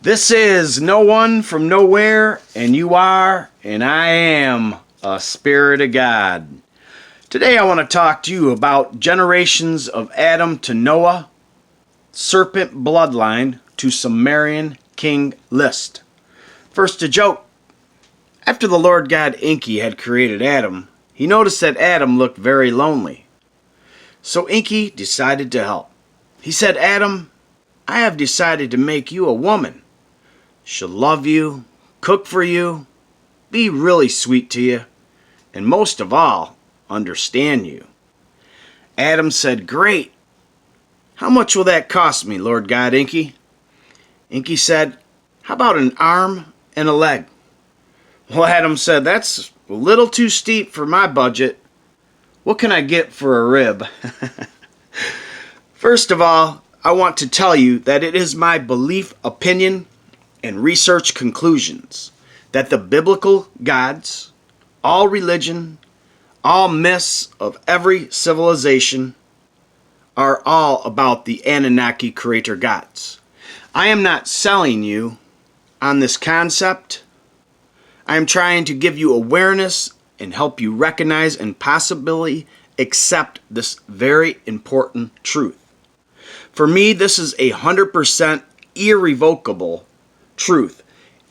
This is No One from Nowhere, and you are, and I am, a Spirit of God. Today I want to talk to you about generations of Adam to Noah, Serpent Bloodline to Sumerian King List. First, a joke. After the Lord God Enki had created Adam, he noticed that Adam looked very lonely. So Enki decided to help. He said, "Adam, I have decided to make you a woman. She'll love you, cook for you, be really sweet to you, and most of all, understand you." Adam said, "Great. How much will that cost me, Lord God Enki?" Enki said, "How about an arm and a leg?" Well, Adam said, "That's a little too steep for my budget. What can I get for a rib?" First of all, I want to tell you that it is my belief, opinion, and research conclusions that the biblical gods, all religion, all myths of every civilization are all about the Anunnaki creator gods. I am not selling you on this concept. I am trying to give you awareness and help you recognize and possibly accept this very important truth. For me, this is 100% irrevocable truth,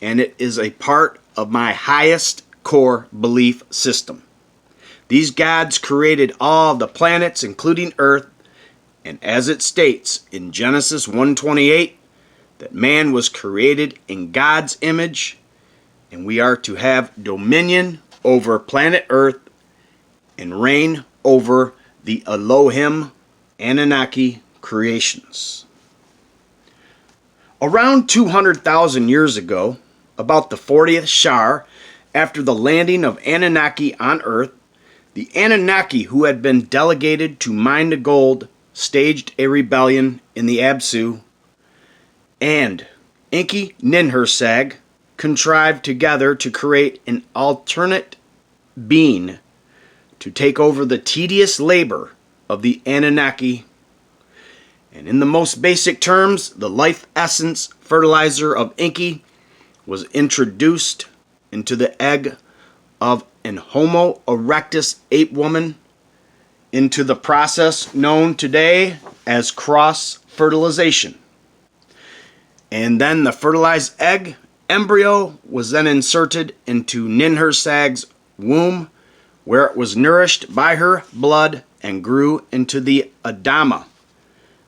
and it is a part of my highest core belief system. These gods created all the planets, including Earth, and as it states in Genesis 1:28, that man was created in God's image, and we are to have dominion over planet Earth and reign over the Elohim Anunnaki creations. Around 200,000 years ago, about the 40th Shar, after the landing of Anunnaki on Earth, the Anunnaki who had been delegated to mine the gold staged a rebellion in the Absu, and Enki Ninhursag contrived together to create an alternate being to take over the tedious labor of the Anunnaki. And in the most basic terms, the life essence fertilizer of Enki was introduced into the egg of an Homo erectus ape woman into the process known today as cross-fertilization. And then the fertilized egg embryo was then inserted into Ninhursag's womb, where it was nourished by her blood and grew into the Adama,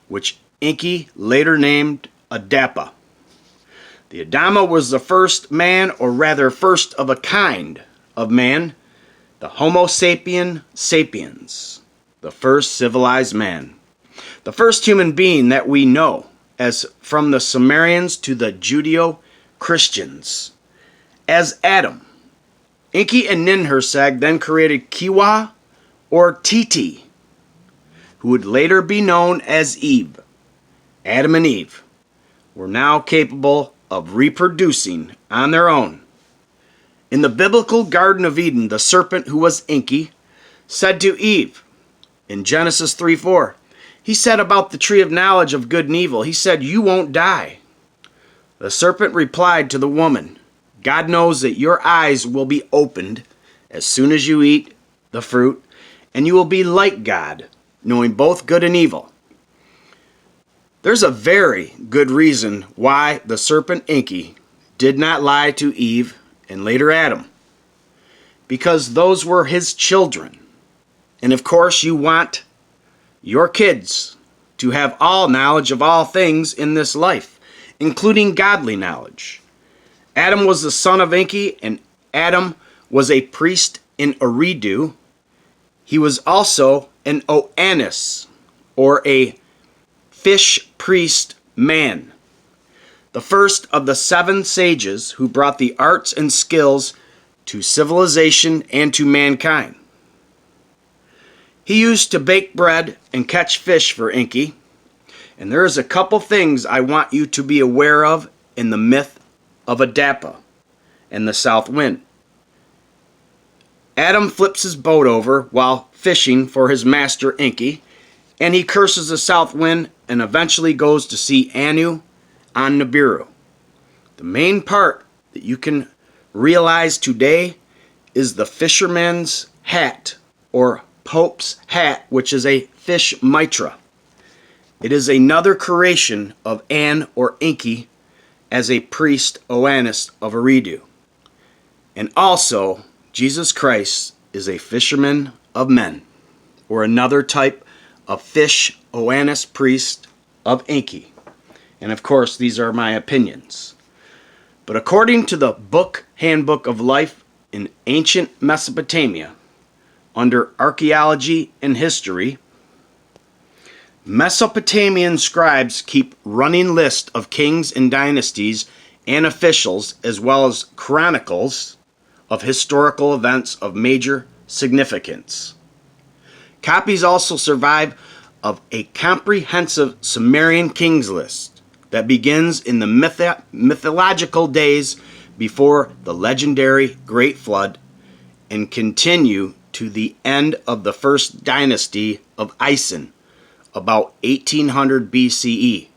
which Enki later named Adapa. The Adama was the first man, or rather first of a kind of man, the Homo sapien sapiens, the first civilized man, the first human being that we know, as from the Sumerians to the Judeo-Christians, as Adam. Enki and Ninhursag then created Kiwa, or Titi, who would later be known as Eve. Adam and Eve were now capable of reproducing on their own. In the biblical Garden of Eden, the serpent, who was Enki, said to Eve in Genesis 3:4, he said about the tree of knowledge of good and evil, he said, "You won't die." The serpent replied to the woman, "God knows that your eyes will be opened as soon as you eat the fruit, and you will be like God, knowing both good and evil." There's a very good reason why the serpent Enki did not lie to Eve and later Adam. Because those were his children. And of course you want your kids to have all knowledge of all things in this life, including godly knowledge. Adam was the son of Enki, and Adam was a priest in Eridu. He was also an Oannes, or a fish priest man, the first of the 7 sages who brought the arts and skills to civilization and to mankind. He used to bake bread and catch fish for Enki, and there is a couple things I want you to be aware of in the myth of Adapa and the south wind. Adam flips his boat over while fishing for his master Enki, and he curses the south wind and eventually goes to see Anu on Nibiru. The main part that you can realize today is the fisherman's hat, or Pope's hat, which is a fish mitra. It is another creation of An or Enki as a priest Oannes of Eridu. And also, Jesus Christ is a fisherman of men, or another type of fish Oannes priest of Enki. And of course, these are my opinions. But according to the book Handbook of Life in Ancient Mesopotamia, under Archaeology and History, Mesopotamian scribes keep running lists of kings and dynasties and officials, as well as chronicles of historical events of major significance. Copies also survive of a comprehensive Sumerian kings list that begins in the mythological days before the legendary Great Flood and continue to the end of the first dynasty of Isen, about 1800 BCE,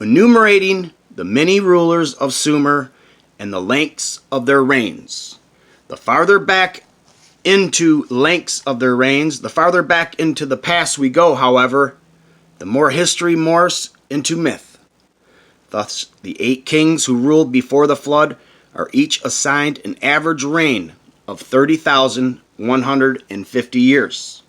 enumerating the many rulers of Sumer and the lengths of their reigns. The farther back into lengths of their reigns, the farther back into the past we go, however, the more history morphs into myth. Thus, the 8 kings who ruled before the flood are each assigned an average reign of 30,150 years.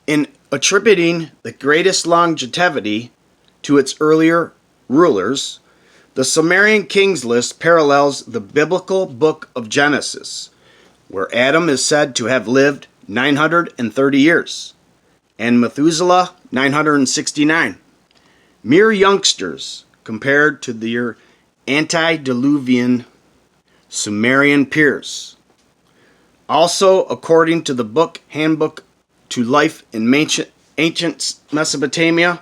In attributing the greatest longevity to its earlier rulers, the Sumerian kings list parallels the biblical book of Genesis, where Adam is said to have lived 930 years, and Methuselah 969. Mere youngsters compared to their antediluvian Sumerian peers. Also, according to the book Handbook to Life in Ancient Mesopotamia,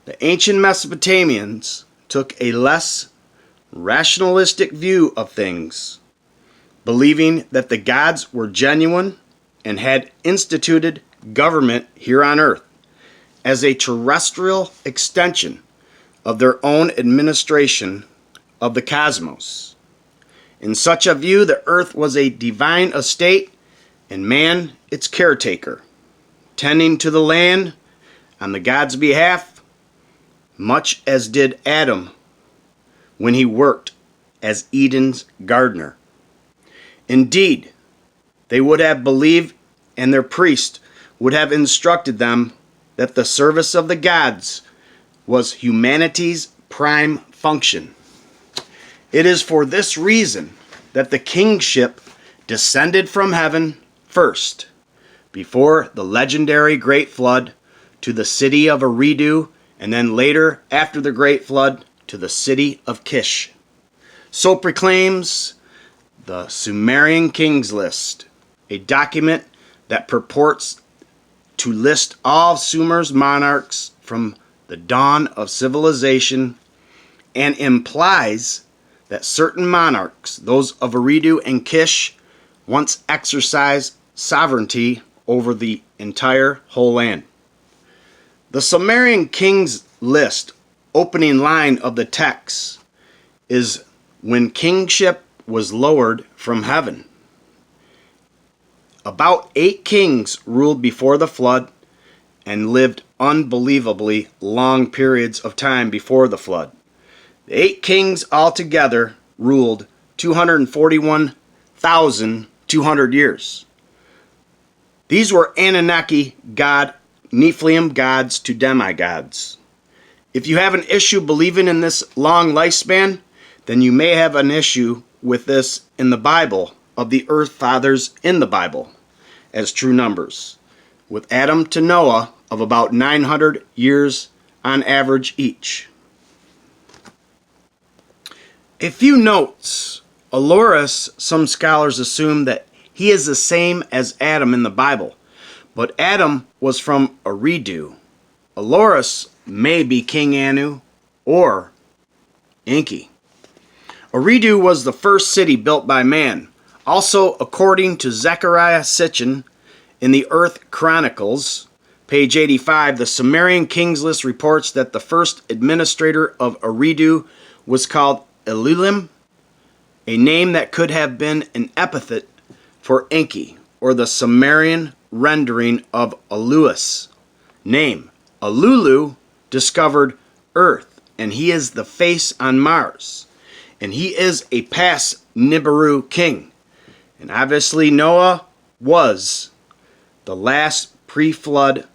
the ancient Mesopotamians took a less rationalistic view of things, believing that the gods were genuine and had instituted government here on earth as a terrestrial extension of their own administration of the cosmos. In such a view, the earth was a divine estate and man its caretaker, tending to the land on the God's behalf, much as did Adam when he worked as Eden's gardener. Indeed, they would have believed, and their priest would have instructed them, that the service of the gods was humanity's prime function. It is for this reason that the kingship descended from heaven first, before the legendary Great Flood, to the city of Eridu, and then later, after the Great Flood, to the city of Kish. So proclaims the Sumerian Kings List, a document that purports to list all Sumer's monarchs from the dawn of civilization, and implies that certain monarchs, those of Eridu and Kish, once exercised sovereignty over the entire whole land. The Sumerian Kings List opening line of the text is when kingship was lowered from heaven. About 8 kings ruled before the flood and lived unbelievably long periods of time before the flood. The 8 kings altogether ruled 241,200 years. These were Anunnaki god, Nephilim gods to demigods. If you have an issue believing in this long lifespan, then you may have an issue with this in the Bible of the earth fathers in the Bible as true numbers, with Adam to Noah of about 900 years on average each. A few notes. Alorus, some scholars assume that he is the same as Adam in the Bible, but Adam was from Eridu. Alorus may be King Anu or Enki. Eridu was the first city built by man. Also, according to Zechariah Sitchin in the Earth Chronicles, page 85, the Sumerian Kings List reports that the first administrator of Eridu was called Elulim, a name that could have been an epithet for Enki, or the Sumerian rendering of Aluus. Name: Alulu discovered Earth, and he is the face on Mars. And he is a past Nibiru king. And obviously Noah was the last pre-flood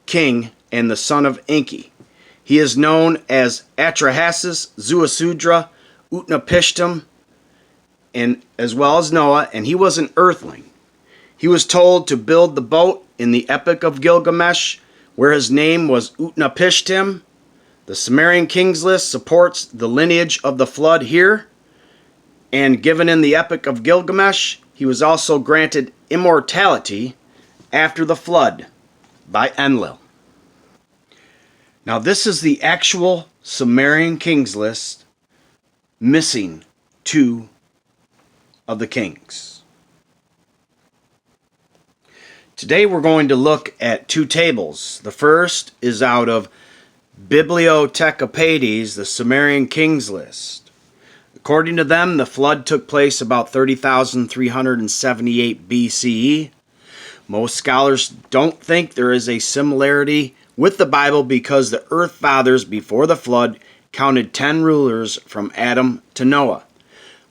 king and the son of Enki. He is known as Atrahasis, Zuasudra, Utnapishtim, and as well as Noah, and he was an earthling. He was told to build the boat in the Epic of Gilgamesh, where his name was Utnapishtim. The Sumerian Kings list supports the lineage of the flood here, and given in the Epic of Gilgamesh, he was also granted immortality after the flood by Enlil. Now this is the actual Sumerian Kings list, missing 2 of the kings. Today we're going to look at 2 tables. The first is out of Bibliothecapades, the Sumerian Kings list. According to them, the flood took place about 30,378 BCE. Most scholars don't think there is a similarity with the Bible because the earth fathers before the flood counted 10 rulers from Adam to Noah.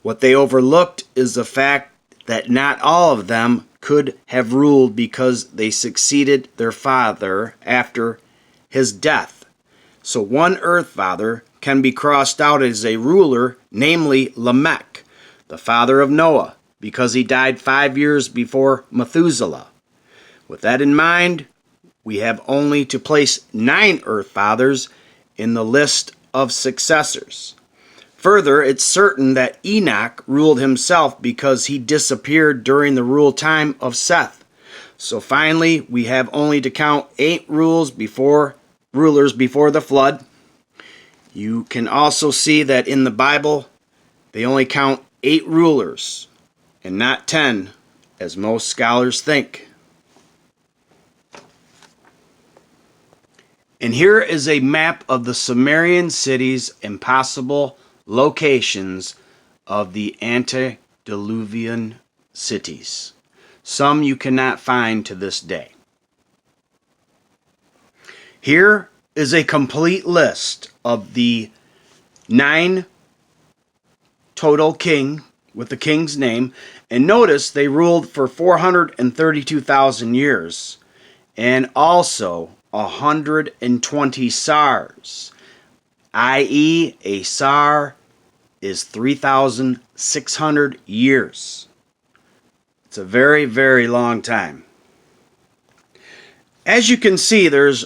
What they overlooked is the fact that not all of them could have ruled because they succeeded their father after his death. So one earth father can be crossed out as a ruler, namely Lamech, the father of Noah, because he died 5 years before Methuselah. With that in mind, we have only to place 9 earth fathers in the list of successors. Further, it's certain that Enoch ruled himself because he disappeared during the rule time of Seth. So finally, we have only to count 8 rulers before the flood. You can also see that in the Bible, they only count 8 rulers and not 10, as most scholars think. And here is a map of the Sumerian cities and possible locations of the antediluvian cities. Some you cannot find to this day. Here is a complete list of the 9 total king with the king's name, and notice they ruled for 432,000 years and also 120 sars, i.e. a sar is 3,600 years. It's a very, very long time. As you can see, there's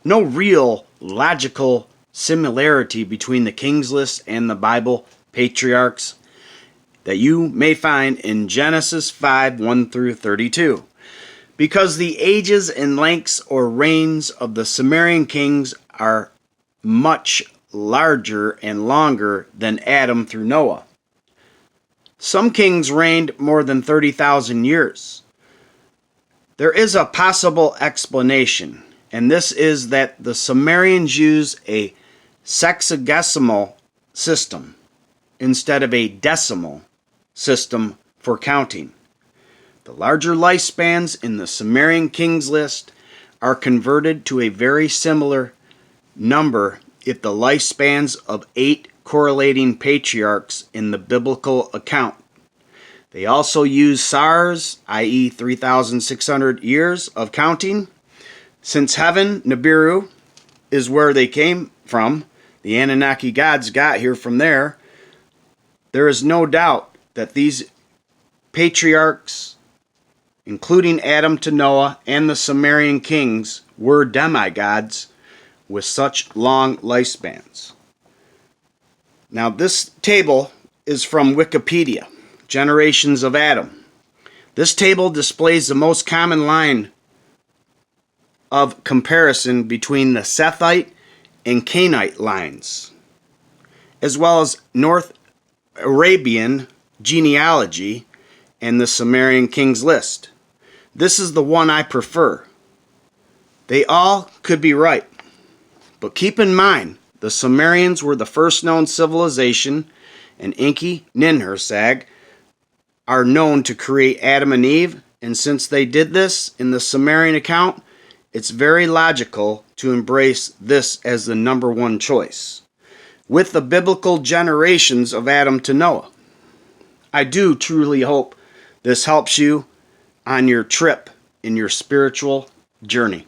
no real logical similarity between the Kings list and the Bible patriarchs that you may find in Genesis 5, 1 through 32. Because the ages and lengths or reigns of the Sumerian kings are much larger and longer than Adam through Noah. Some kings reigned more than 30,000 years. There is a possible explanation, and this is that the Sumerians use a sexagesimal system instead of a decimal system for counting. The larger lifespans in the Sumerian kings list are converted to a very similar number if the lifespans of 8 correlating patriarchs in the biblical account. They also use sars, i.e. 3,600 years of counting. Since heaven, Nibiru, is where they came from, the Anunnaki gods got here from there, there is no doubt that these patriarchs, including Adam to Noah and the Sumerian kings, were demigods with such long lifespans. Now this table is from Wikipedia, Generations of Adam. This table displays the most common line of comparison between the Sethite and Canaanite lines, as well as North Arabian genealogy and the Sumerian kings list. This is the one I prefer. They all could be right, but keep in mind the Sumerians were the first known civilization, and Enki Ninhursag are known to create Adam and Eve, and since they did this in the Sumerian account, it's very logical to embrace this as the number one choice, with the biblical generations of Adam to Noah. I do truly hope this helps you on your trip in your spiritual journey.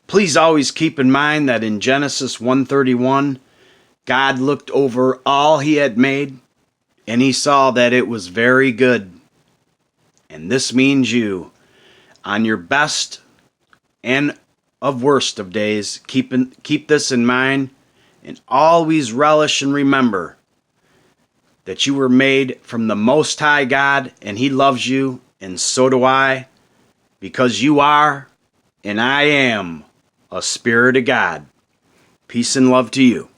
Please always keep in mind that in Genesis 1:31, God looked over all he had made, and he saw that it was very good. And this means you, on your best and of worst of days, keep this in mind, and always relish and remember that you were made from the Most High God, and he loves you, and so do I, because you are, and I am, a spirit of God. Peace and love to you.